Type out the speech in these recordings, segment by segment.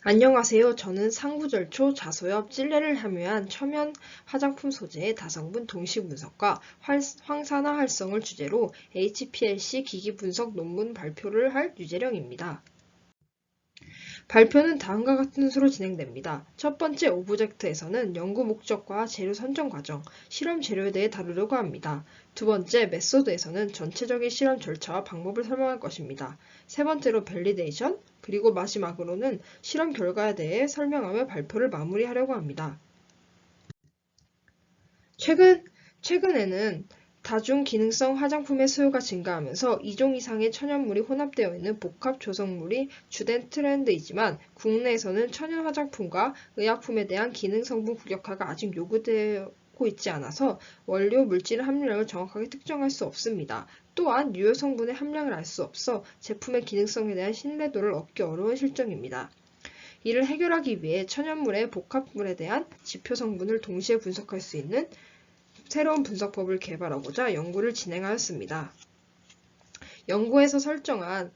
안녕하세요. 저는 상구절초, 자소엽, 찔레를 함유한 천연 화장품 소재의 다성분 동시 분석과 황산화 활성을 주제로 HPLC 기기 분석 논문 발표를 할 유재령입니다. 발표는 다음과 같은 순서로 진행됩니다. 첫 번째 오브젝트에서는 연구 목적과 재료 선정 과정, 실험 재료에 대해 다루려고 합니다. 두 번째 메소드에서는 전체적인 실험 절차와 방법을 설명할 것입니다. 세 번째로 밸리데이션, 그리고 마지막으로는 실험 결과에 대해 설명하며 발표를 마무리하려고 합니다. 최근에는 다중 기능성 화장품의 수요가 증가하면서 2종 이상의 천연물이 혼합되어 있는 복합 조성물이 주된 트렌드이지만 국내에서는 천연 화장품과 의약품에 대한 기능 성분 국역화가 아직 요구되고 있지 않아서 원료 물질 함유량을 정확하게 특정할 수 없습니다. 또한 유효 성분의 함량을 알 수 없어 제품의 기능성에 대한 신뢰도를 얻기 어려운 실정입니다. 이를 해결하기 위해 천연물의 복합물에 대한 지표 성분을 동시에 분석할 수 있는 새로운 분석법을 개발하고자 연구를 진행하였습니다. 연구에서 설정한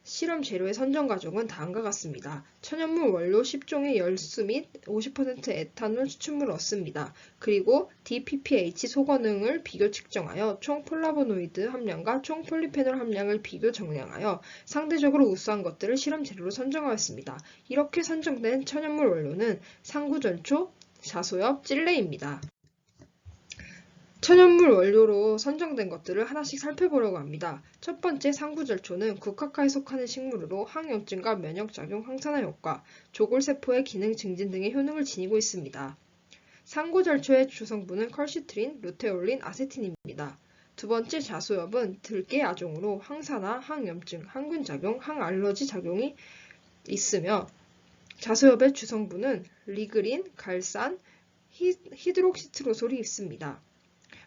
실험 재료의 선정 과정은 다음과 같습니다. 천연물 원료 10종의 열수 및 50% 에탄올 추출물을 얻습니다. 그리고 DPPH 소거능을 비교 측정하여 총 플라보노이드 함량과 총 폴리페놀 함량을 비교 정량하여 상대적으로 우수한 것들을 실험 재료로 선정하였습니다. 이렇게 선정된 천연물 원료는 상구전초, 자소엽, 찔레입니다. 천연물 원료로 선정된 것들을 하나씩 살펴보려고 합니다. 첫 번째 상구절초는 국화과에 속하는 식물으로 항염증과 면역작용, 항산화 효과, 조골세포의 기능 증진 등의 효능을 지니고 있습니다. 상구절초의 주성분은 컬시트린, 루테올린, 아세틴입니다. 두 번째 자소엽은 들깨 아종으로 항산화, 항염증, 항균작용, 항알러지 작용이 있으며 자소엽의 주성분은 리그린, 갈산, 히드록시트로솔이 있습니다.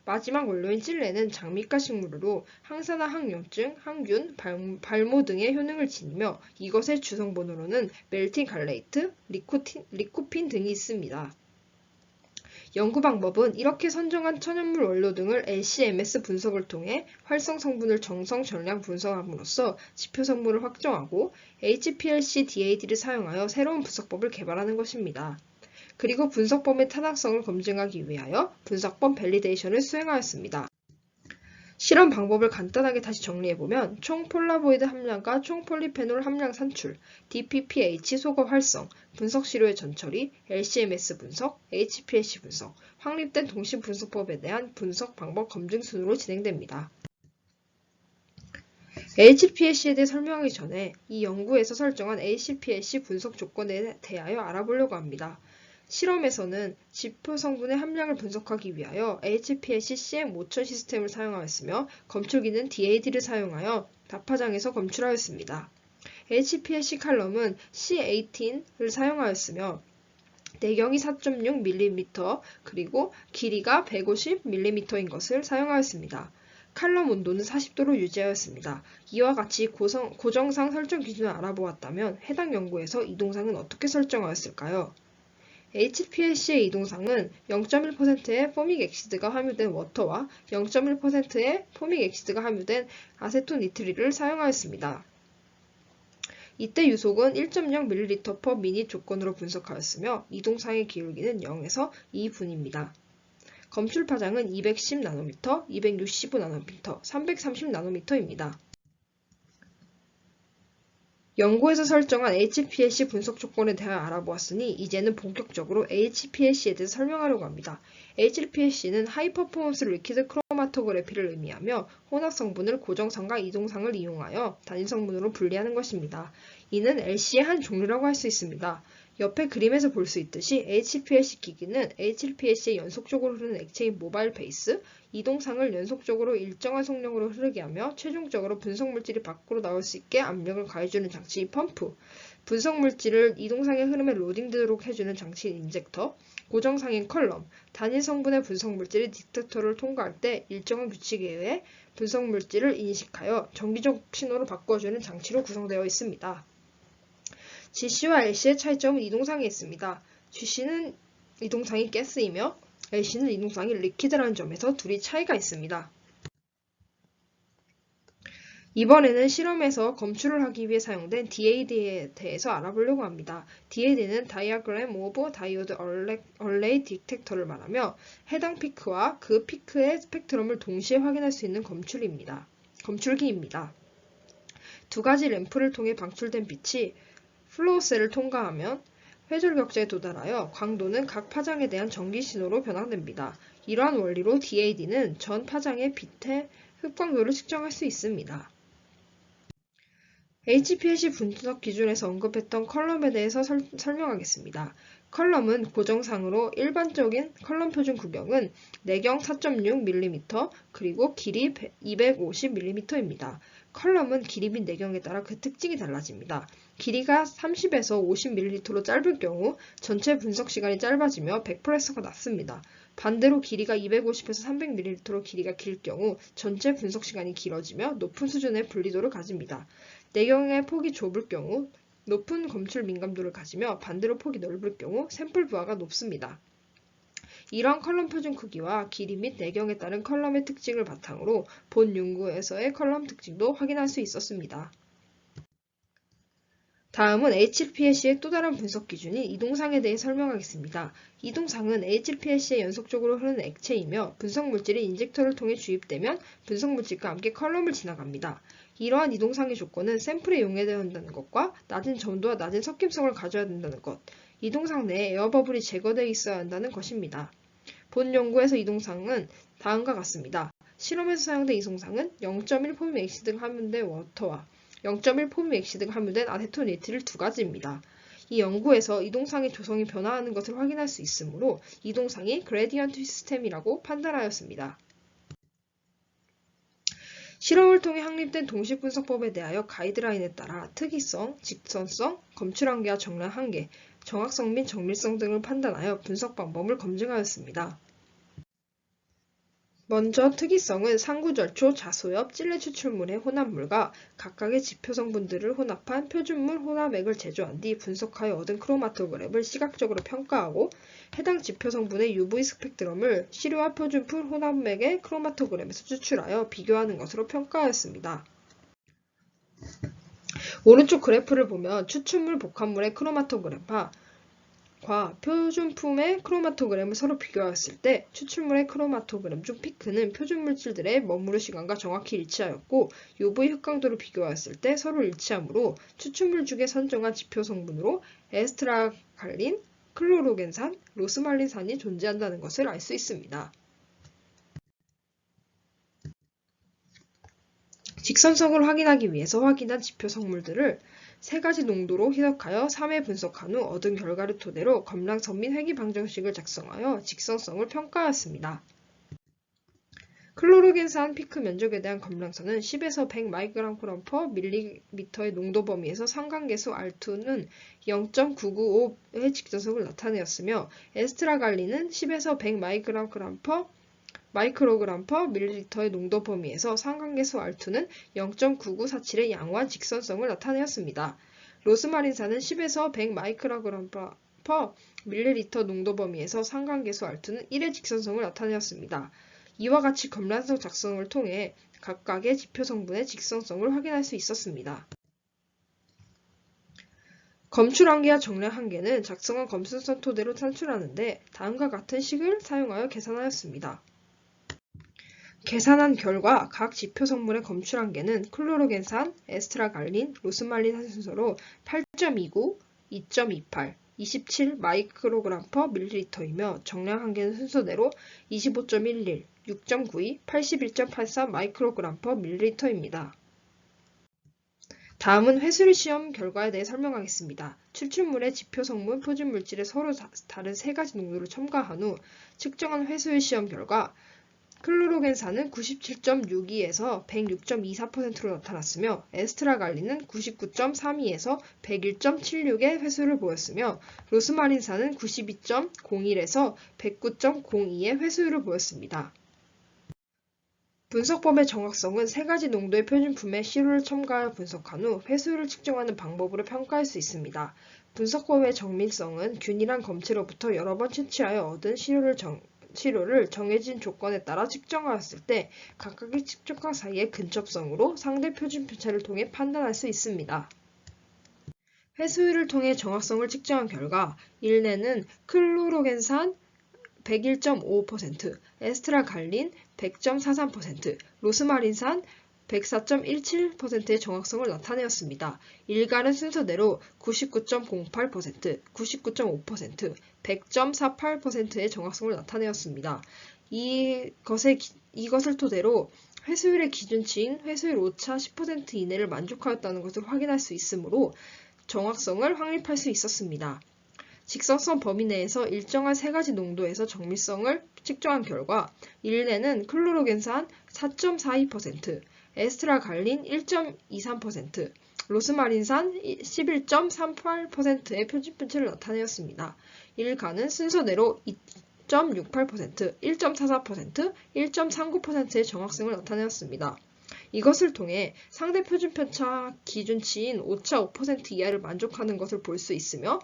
마지막 원료인 찔레는 장미과 식물으로 항산화, 항염증, 항균, 발모 등의 효능을 지니며 이것의 주성분으로는 멜틴 갈레이트, 리코핀 등이 있습니다. 연구 방법은 이렇게 선정한 천연물 원료 등을 LC-MS 분석을 통해 활성 성분을 정성 전량 분석함으로써 지표 성분을 확정하고 HPLC DAD를 사용하여 새로운 분석법을 개발하는 것입니다. 그리고 분석법의 타당성을 검증하기 위하여 분석법 밸리데이션을 수행하였습니다. 실험 방법을 간단하게 다시 정리해보면 총 폴라보이드 함량과 총 폴리페놀 함량 산출, DPPH 소거 활성, 분석 시료의 전처리, LC-MS 분석, HPLC 분석, 확립된 동시 분석법에 대한 분석 방법 검증 순으로 진행됩니다. HPLC에 대해 설명하기 전에 이 연구에서 설정한 HPLC 분석 조건에 대하여 알아보려고 합니다. 실험에서는 지표 성분의 함량을 분석하기 위하여 HPLC CM5000 시스템을 사용하였으며 검출기는 DAD를 사용하여 답화장에서 검출하였습니다. HPLC 칼럼은 C18을 사용하였으며 내경이 4.6mm 그리고 길이가 150mm인 것을 사용하였습니다. 칼럼 온도는 40도로 유지하였습니다. 이와 같이 고정상 설정 기준을 알아보았다면 해당 연구에서 이동상은 어떻게 설정하였을까요? HPLC의 이동상은 0.1%의 포믹 엑시드가 함유된 워터와 0.1%의 포믹 엑시드가 함유된 아세톤 니트릴을 사용하였습니다. 이때 유속은 1.0ml/min 조건으로 분석하였으며 이동상의 기울기는 0에서 2분입니다. 검출 파장은 210나노미터, 265나노미터, 330나노미터입니다. 연구에서 설정한 HPLC 분석 조건에 대하여 알아보았으니 이제는 본격적으로 HPLC에 대해서 설명하려고 합니다. HPLC는 하이 퍼포먼스 리퀴드 크로마토그래피를 의미하며 혼합 성분을 고정상과 이동상을 이용하여 단일 성분으로 분리하는 것입니다. 이는 LC의 한 종류라고 할 수 있습니다. 옆에 그림에서 볼 수 있듯이 HPLC 기기는 HPLC의 연속적으로 흐르는 액체인 모바일 페이스, 이동상을 연속적으로 일정한 속력으로 흐르게 하며 최종적으로 분석물질이 밖으로 나올 수 있게 압력을 가해주는 장치인 펌프, 분석물질을 이동상의 흐름에 로딩되도록 해주는 장치인 인젝터, 고정상인 컬럼, 단일 성분의 분석물질이 디텍터를 통과할 때 일정한 규칙에 의해 분석물질을 인식하여 정기적 신호로 바꿔주는 장치로 구성되어 있습니다. GC와 LC의 차이점은 이동상에 있습니다. GC는 이동상이 가스이며 LC는 이동상이 리퀴드라는 점에서 둘이 차이가 있습니다. 이번에는 실험에서 검출을 하기 위해 사용된 DAD에 대해서 알아보려고 합니다. DAD는 Diagram of Diode Array Detector를 말하며 해당 피크와 그 피크의 스펙트럼을 동시에 확인할 수 있는 검출기입니다. 두 가지 램프를 통해 방출된 빛이 플로어셀을 통과하면 회절 격자에 도달하여 광도는 각 파장에 대한 전기 신호로 변환됩니다. 이러한 원리로 DAD는 전 파장의 빛의 흡광도를 측정할 수 있습니다. HPLC 분석 기준에서 언급했던 컬럼에 대해서 설명하겠습니다. 컬럼은 고정상으로 일반적인 컬럼 표준 구경은 내경 4.6mm 그리고 길이 250mm입니다. 컬럼은 길이 및 내경에 따라 그 특징이 달라집니다. 길이가 30에서 50mm로 짧을 경우 전체 분석 시간이 짧아지며 백프레서가 낮습니다. 반대로 길이가 250에서 300mm로 길이가 길 경우 전체 분석 시간이 길어지며 높은 수준의 분리도를 가집니다. 내경의 폭이 좁을 경우 높은 검출 민감도를 가지며 반대로 폭이 넓을 경우 샘플 부하가 높습니다. 이러한 컬럼 표준 크기와 길이 및 내경에 따른 컬럼의 특징을 바탕으로 본 연구에서의 컬럼 특징도 확인할 수 있었습니다. 다음은 HPLC의 또 다른 분석 기준인 이동상에 대해 설명하겠습니다. 이동상은 HPLC에 연속적으로 흐르는 액체이며 분석 물질이 인젝터를 통해 주입되면 분석 물질과 함께 컬럼을 지나갑니다. 이러한 이동상의 조건은 샘플에 용해되어야 한다는 것과 낮은 점도와 낮은 섞임성을 가져야 된다는 것, 이동상 내에 에어버블이 제거되어 있어야 한다는 것입니다. 본 연구에서 이동상은 다음과 같습니다. 실험에서 사용된 이동상은 0.1 폼 엑시등 함유된 워터와 0.1 폼 엑시등 함유된 아세톤 니트릴 두 가지입니다. 이 연구에서 이동상의 조성이 변화하는 것을 확인할 수 있으므로 이동상이 그레디언트 시스템이라고 판단하였습니다. 실험을 통해 확립된 동식 분석법에 대하여 가이드라인에 따라 특이성, 직선성, 검출 한계와 정량 한계, 정확성 및 정밀성 등을 판단하여 분석 방법을 검증하였습니다. 먼저 특이성은 상구절초, 자소엽, 찔레 추출물의 혼합물과 각각의 지표 성분들을 혼합한 표준물 혼합액을 제조한 뒤 분석하여 얻은 크로마토그램을 시각적으로 평가하고 해당 지표 성분의 UV 스펙트럼을 시료와 표준풀 혼합액의 크로마토그램에서 추출하여 비교하는 것으로 평가하였습니다. 오른쪽 그래프를 보면 추출물 복합물의 크로마토그램과 표준품의 크로마토그램을 서로 비교하였을 때 추출물의 크로마토그램 중 피크는 표준 물질들의 머무르 시간과 정확히 일치하였고 UV 흑광도를 비교하였을 때 서로 일치하므로 추출물 중에 선정한 지표 성분으로 에스트라갈린, 클로로겐산, 로스말린산이 존재한다는 것을 알 수 있습니다. 직선성을 확인하기 위해서 확인한 지표 성분들을 세 가지 농도로 희석하여 3회 분석한 후 얻은 결과를 토대로 검량선 및 회귀 방정식을 작성하여 직선성을 평가하였습니다. 클로로겐산 피크 면적에 대한 검량선은 10에서 100 μg/ml의 농도 범위에서 상관계수 R2는 0.995의 직선성을 나타내었으며 에스트라갈린은 10에서 100 μg/ml의 농도 범위에서 상관계수 R2는 0.9947의 양호한 직선성을 나타내었습니다. 로스마린산은 10에서 100 μg/ml 농도 범위에서 상관계수 R2는 1의 직선성을 나타내었습니다. 이와 같이 검량성 작성을 통해 각각의 지표 성분의 직선성을 확인할 수 있었습니다. 검출 한계와 정량 한계는 작성한 검술선 토대로 산출하는데 다음과 같은 식을 사용하여 계산하였습니다. 계산한 결과 각 지표 성분의 검출 한계는 클로로겐산, 에스트라갈린, 로스말린산 순서로 8.29, 2.28, 27 μg/ml이며 정량 한계는 순서대로 25.11, 6.92, 81.83 μg/ml입니다. 다음은 회수리 시험 결과에 대해 설명하겠습니다. 추출물의 지표 성분 표준 물질의 서로 다른 세 가지 농도를 첨가한 후 측정한 회수율 시험 결과 클로로겐산은 97.62에서 106.24%로 나타났으며 에스트라갈린은 99.32에서 101.76의 회수를 보였으며 로스마린산은 92.01에서 109.02의 회수율을 보였습니다. 분석법의 정확성은 세 가지 농도의 표준품에 시료를 첨가하여 분석한 후 회수율을 측정하는 방법으로 평가할 수 있습니다. 분석법의 정밀성은 균일한 검체로부터 여러 번 채취하여 얻은 시료를 치료를 정해진 조건에 따라 측정하였을 때 각각의 측정값 사이의 근접성으로 상대 표준 편차를 통해 판단할 수 있습니다. 회수율을 통해 정확성을 측정한 결과 일내는 클로로겐산 101.55%, 에스트라갈린 100.43%, 로스마린산 104.17%의 정확성을 나타내었습니다. 일간은 순서대로 99.08%, 99.5%, 100.48%의 정확성을 나타내었습니다. 이것을 토대로 회수율의 기준치인 회수율 오차 10% 이내를 만족하였다는 것을 확인할 수 있으므로 정확성을 확립할 수 있었습니다. 직선성 범위 내에서 일정한 세 가지 농도에서 정밀성을 측정한 결과 일내는 클로로겐산 4.42%, 에스트라갈린 1.23%, 로스마린산 11.38%의 표준 편차를 나타내었습니다. 일간은 순서대로 2.68%, 1.44%, 1.39%의 정확성을 나타내었습니다. 이것을 통해 상대 표준 편차 기준치인 오차 5% 이하를 만족하는 것을 볼 수 있으며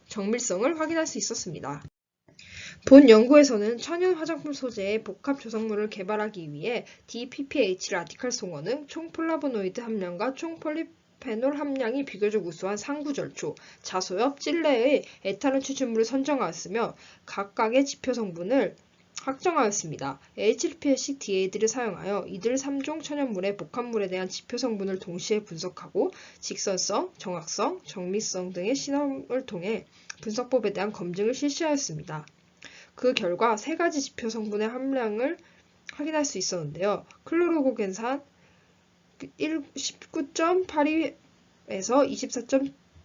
정밀성을 확인할 수 있었습니다. 본 연구에서는 천연 화장품 소재의 복합 조성물을 개발하기 위해 DPPH 라디칼 송어능 총 플라보노이드 함량과 총 폴리페놀 함량이 비교적 우수한 상구절초, 자소엽, 찔레의 에탄올 추출물을 선정하였으며 각각의 지표 성분을 확정하였습니다. HPLC-DAD를 사용하여 이들 3종 천연물의 복합물에 대한 지표 성분을 동시에 분석하고 직선성, 정확성, 정밀성 등의 실험을 통해 분석법에 대한 검증을 실시하였습이 그 결과 세 가지 지표 성분의 함량을 확인할 수 있었는데요. 클로로겐산 19.82에서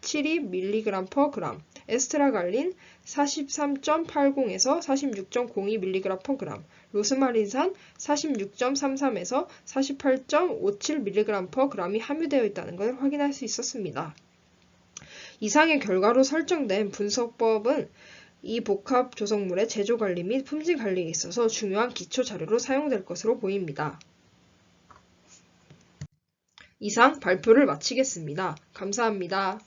24.72mg/g, 에스트라갈린 43.80에서 46.02mg/g, 로스마린산 46.33에서 48.57mg/g이 함유되어 있다는 것을 확인할 수 있었습니다. 이상의 결과로 설정된 분석법은 이 복합 조성물의 제조 관리 및 품질 관리에 있어서 중요한 기초 자료로 사용될 것으로 보입니다. 이상 발표를 마치겠습니다. 감사합니다.